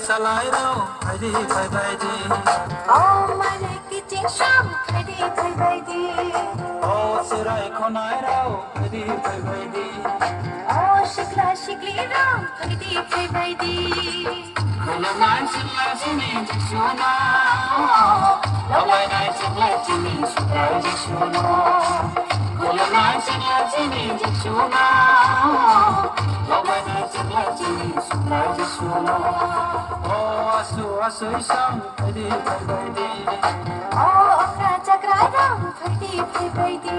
Salai rau, Heidi, Heidi. Oh, mane kitchen sham, Heidi, Heidi. Oh, Sirai Konai rau, Heidi, Heidi. Oh, shikla shikli rau, Heidi, Heidi. Kula nai sila sini jishuna. Lawai nai sila chini shukai jishuna. Kula nai sila sini jishuna. Lawai nai sila sini shukai jishuna. Oh, asu isang, Heidi, Heidi. Oh, okra chakra rau, Heidi, Heidi.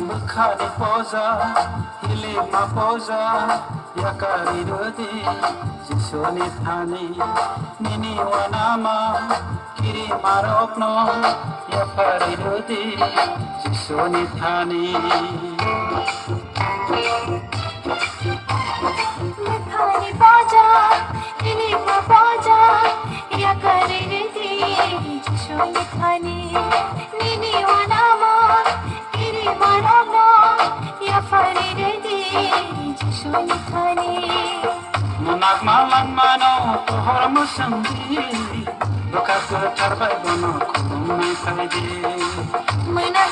Bukhari poza, hili mapoza, yakari rodi, jisoni thani, nini wanama, kiri marokno, yakari rodi, jisoni thani. Bukhari poza, hili mapoza, yakari rodi, jisoni thani, nini wanama. Munak malan mano tohor musandi, buka tu tarbai bono kumai kaidi. Munak